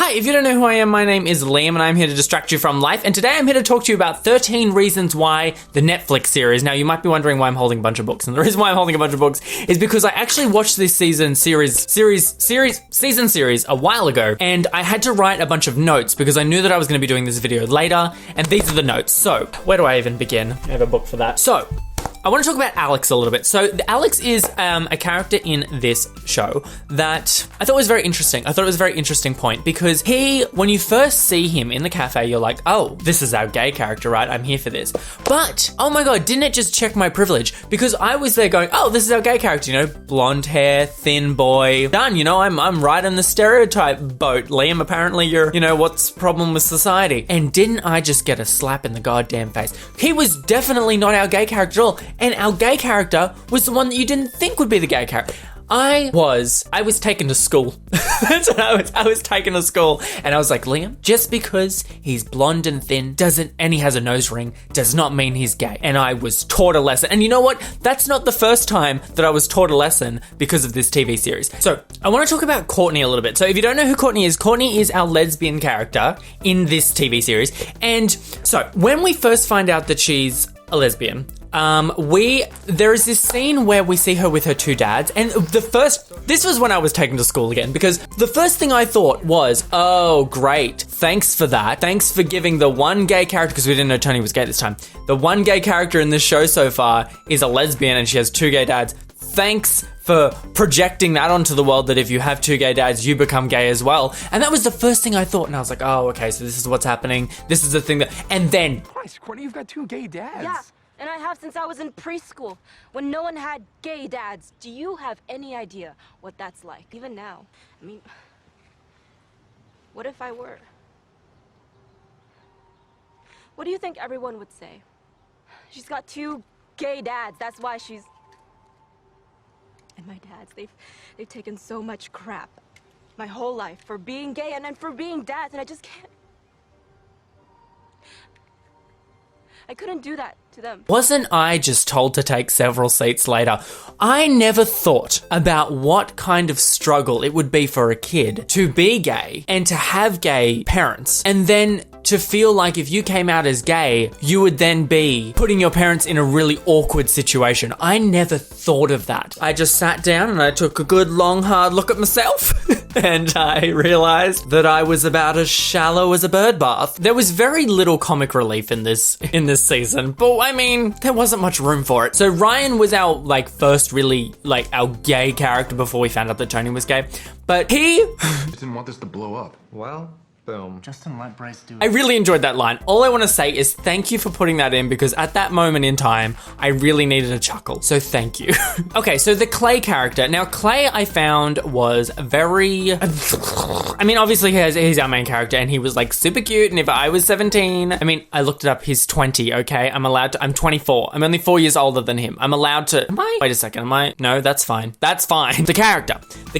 Hi, if you don't know who I am, my name is Liam and I'm here to distract you from life, and today I'm here to talk to you about 13 reasons why the Netflix series. Now, you might be wondering why I'm holding a bunch of books, and the reason why I'm holding a bunch of books is because I actually watched this season series a while ago, and I had to write a bunch of notes because I knew that I was going to be doing this video later, and these are the notes. So, where do I even begin? I have a book for that. So, I want to talk about Alex a little bit. So Alex is a character in this show that I thought was very interesting. I thought it was a very interesting point because when you first see him in the cafe, you're like, oh, this is our gay character, right? I'm here for this. But, oh my God, didn't it just check my privilege? Because I was there going, oh, this is our gay character, you know, blonde hair, thin boy, done, you know, I'm right in the stereotype boat. Liam, apparently you're, you know, what's the problem with society? And didn't I just get a slap in the goddamn face? He was definitely not our gay character at all. And our gay character was the one that you didn't think would be the gay character. I was taken to school. That's what I was taken to school. And I was like, Liam, just because he's blonde and thin and he has a nose ring does not mean he's gay. And I was taught a lesson. And you know what? That's not the first time that I was taught a lesson because of this TV series. So I want to talk about Courtney a little bit. So if you don't know who Courtney is our lesbian character in this TV series. And so when we first find out that she's a lesbian, there is this scene where we see her with her two dads, and this was when I was taken to school again, because the first thing I thought was, oh great, thanks for that. Thanks for giving the one gay character, because we didn't know Tony was gay this time. The one gay character in this show so far is a lesbian and she has two gay dads. Thanks for projecting that onto the world, that if you have two gay dads, you become gay as well. And that was the first thing I thought, and I was like, oh, okay, so this is what's happening. This is the thing and then... Christ, Courtney, you've got two gay dads. Yeah. And I have since I was in preschool, when no one had gay dads. Do you have any idea what that's like? Even now. I mean, what if I were? What do you think everyone would say? She's got two gay dads, that's why she's... And my dads, they've taken so much crap my whole life for being gay and then for being dads, and I just can't... I couldn't do that to them. Wasn't I just told to take several seats later? I never thought about what kind of struggle it would be for a kid to be gay and to have gay parents, and then to feel like if you came out as gay, you would then be putting your parents in a really awkward situation. I never thought of that. I just sat down and I took a good long hard look at myself and I realized that I was about as shallow as a bird bath. There was very little comic relief in this season, but I mean, there wasn't much room for it. So Ryan was our first really our gay character before we found out that Tony was gay, but he didn't want this to blow up. Well, boom. Justin, let Bryce do it. I really enjoyed that line. All I want to say is thank you for putting that in, because at that moment in time, I really needed a chuckle. So thank you. Okay, so the Clay character. Now, Clay I found was very... I mean, obviously he's our main character and he was super cute, and if I was 17... I mean, I looked it up, he's 20, okay? I'm 24. I'm only 4 years older than him. I'm allowed to... Wait a second, No, that's fine. That's fine. The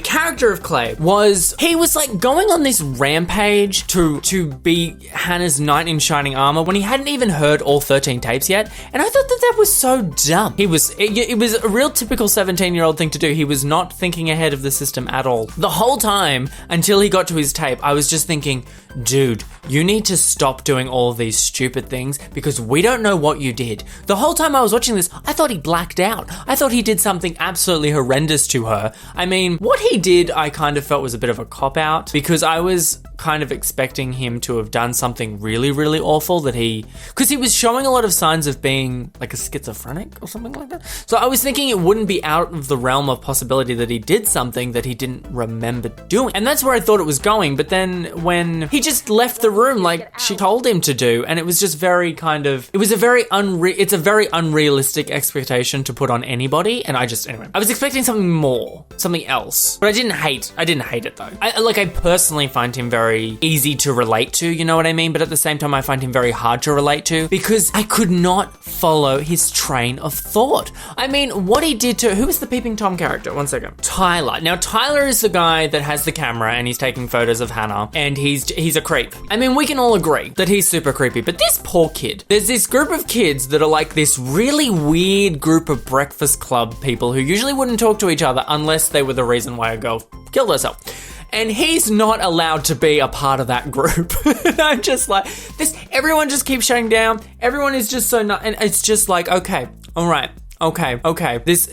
character of Clay was... He was going on this rampage to be Hannah's knight in shining armor when he hadn't even heard all 13 tapes yet, and I thought that was so dumb. It was a real typical 17-year-old thing to do. He was not thinking ahead of the system at all. The whole time, until he got to his tape, I was just thinking, dude, you need to stop doing all of these stupid things because we don't know what you did. The whole time I was watching this, I thought he blacked out. I thought he did something absolutely horrendous to her. I mean, what he did, I kind of felt was a bit of a cop-out, because I was kind of expecting him to have done something really, really awful because he was showing a lot of signs of being a schizophrenic or something like that. So I was thinking it wouldn't be out of the realm of possibility that he did something that he didn't remember doing. And that's where I thought it was going. But then when he just left the room like she told him to do, and it was just very it's a very unrealistic expectation to put on anybody. And I was expecting something else. But I didn't hate it though. I personally find him very easy to relate to, you know what I mean? But at the same time, I find him very hard to relate to because I could not follow his train of thought. I mean, what he did to... Who was the Peeping Tom character? One second. Tyler. Now, Tyler is the guy that has the camera and he's taking photos of Hannah, and he's a creep. I mean, we can all agree that he's super creepy, but this poor kid, there's this group of kids that are this really weird group of Breakfast Club people who usually wouldn't talk to each other unless they were the reason why a girl killed herself. and he's not allowed to be a part of that group. And I'm just like, everyone just keeps shutting down. Everyone is just so and it's just like, okay, all right. Okay.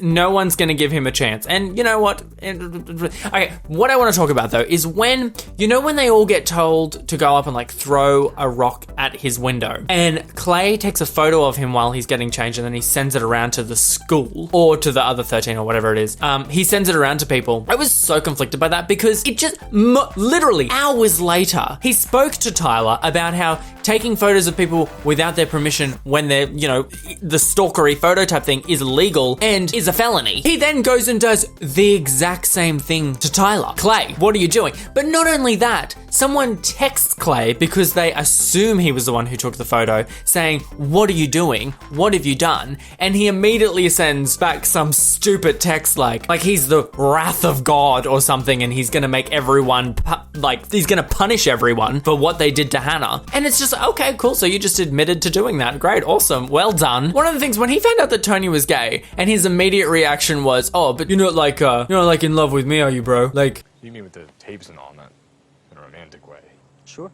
No one's gonna give him a chance. And you know what? Okay, what I want to talk about though is when they all get told to go up and like throw a rock at his window, and Clay takes a photo of him while he's getting changed, and then he sends it around to the school or to the other 13 or whatever it is. He sends it around to people. I was so conflicted by that because it just literally hours later, he spoke to Tyler about how taking photos of people without their permission when they're, the stalkery photo type thing is illegal and is a felony. He then goes and does the exact same thing to Tyler. Clay, what are you doing? But not only that, someone texts Clay because they assume he was the one who took the photo, saying, what are you doing? What have you done? And he immediately sends back some stupid text like he's the wrath of God or something, and he's gonna make everyone, he's gonna punish everyone for what they did to Hannah. And it's just, okay, cool, so you just admitted to doing that. Great, awesome, well done. One of the things, when he found out that Tony was gay, and his immediate reaction was, oh, but you're not like in love with me, are you, bro? Like, You mean with the tapes and all, not in a romantic way? Sure.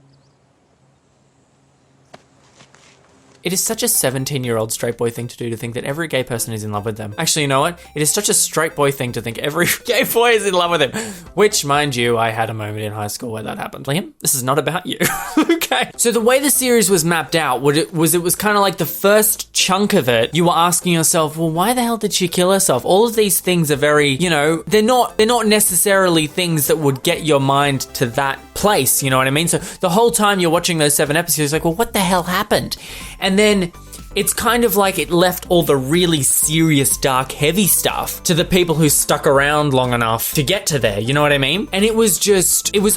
it is such a 17-year-old straight boy thing to do, to think that every gay person is in love with them. Actually, you know what? It is such a straight boy thing to think every gay boy is in love with him. Which, mind you, I had a moment in high school where that happened. Liam, this is not about you. Okay. So the way the series was mapped out, it was kind of like the first chunk of it, you were asking yourself, well, why the hell did she kill herself? All of these things are very, they're not necessarily things that would get your mind to that place, you know what I mean? So the whole time you're watching those 7 episodes, like, well, what the hell happened? And then it's kind of like it left all the really serious, dark, heavy stuff to the people who stuck around long enough to get to there, you know what I mean? And it was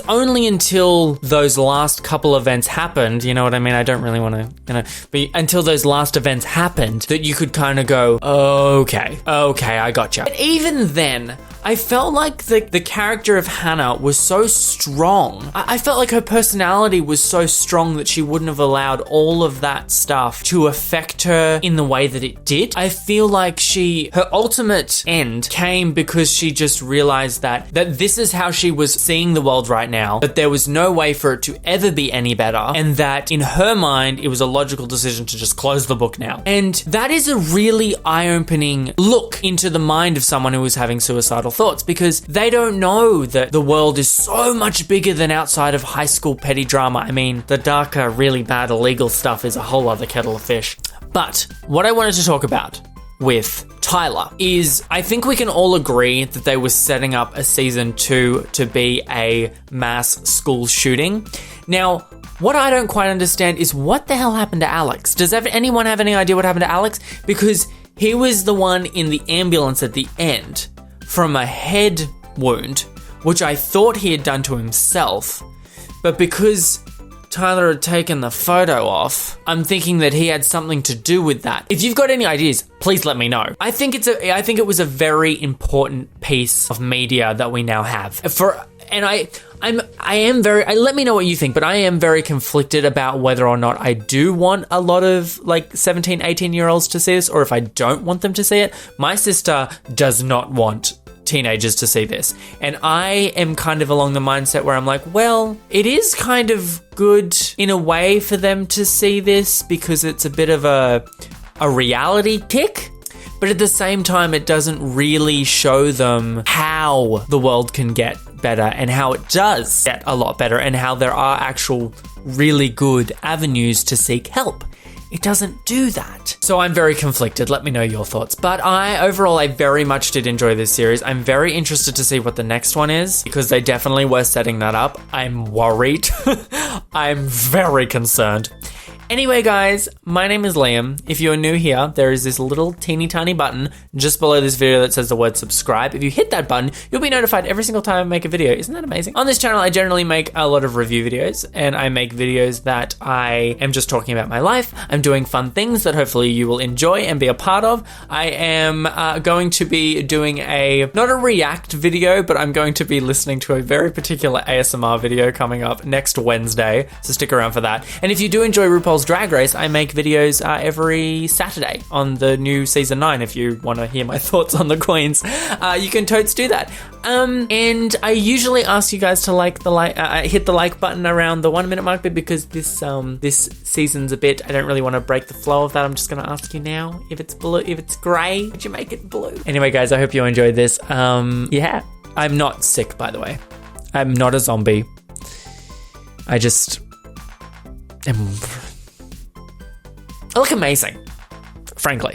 only until those last couple events happened, you know what I mean? I don't really want to, but until those last events happened that you could kind of go, okay, I gotcha. But even then, I felt like the character of Hannah was so strong. I felt like her personality was so strong that she wouldn't have allowed all of that stuff to affect her in the way that it did. I feel like her ultimate end came because she just realized that this is how she was seeing the world right now, that there was no way for it to ever be any better, and that in her mind, it was a logical decision to just close the book now. And that is a really eye-opening look into the mind of someone who is having suicidal thoughts, because they don't know that the world is so much bigger than outside of high school petty drama. I mean, the darker, really bad illegal stuff is a whole other kettle of fish. But what I wanted to talk about with Tyler is, I think we can all agree that they were setting up a season 2 to be a mass school shooting. Now, what I don't quite understand is what the hell happened to Alex? Does anyone have any idea what happened to Alex? Because he was the one in the ambulance at the end from a head wound, which I thought he had done to himself, but because Tyler had taken the photo off, I'm thinking that he had something to do with that. If you've got any ideas, please let me know. I think it was a very important piece of media that we now have. Let me know what you think, but I am very conflicted about whether or not I do want a lot of 17, 18-year-olds to see this, or if I don't want them to see it. My sister does not want teenagers to see this. And I am kind of along the mindset where I'm like, well, it is kind of good in a way for them to see this because it's a bit of a reality tick. But at the same time, it doesn't really show them how the world can get better and how it does get a lot better and how there are actual really good avenues to seek help. It doesn't do that. So I'm very conflicted. Let me know your thoughts. But overall, I very much did enjoy this series. I'm very interested to see what the next one is because they definitely were setting that up. I'm worried. I'm very concerned. Anyway, guys, my name is Liam. If you are new here, there is this little teeny tiny button just below this video that says the word subscribe. If you hit that button, you'll be notified every single time I make a video. Isn't that amazing? On this channel, I generally make a lot of review videos, and I make videos that I am just talking about my life. I'm doing fun things that hopefully you will enjoy and be a part of. I am going to be doing not a react video, but I'm going to be listening to a very particular ASMR video coming up next Wednesday, so stick around for that. And if you do enjoy RuPaul's RuPaul's Drag Race, I make videos every Saturday on the new season 9. If you want to hear my thoughts on the queens, you can totes do that. And I usually ask you guys to hit the like button around the 1 minute mark, but because this season's a bit, I don't really want to break the flow of that. I'm just going to ask you now, if it's blue, if it's grey, would you make it blue? Anyway, guys, I hope you enjoyed this. Yeah, I'm not sick, by the way. I'm not a zombie. I just am. I look amazing, frankly.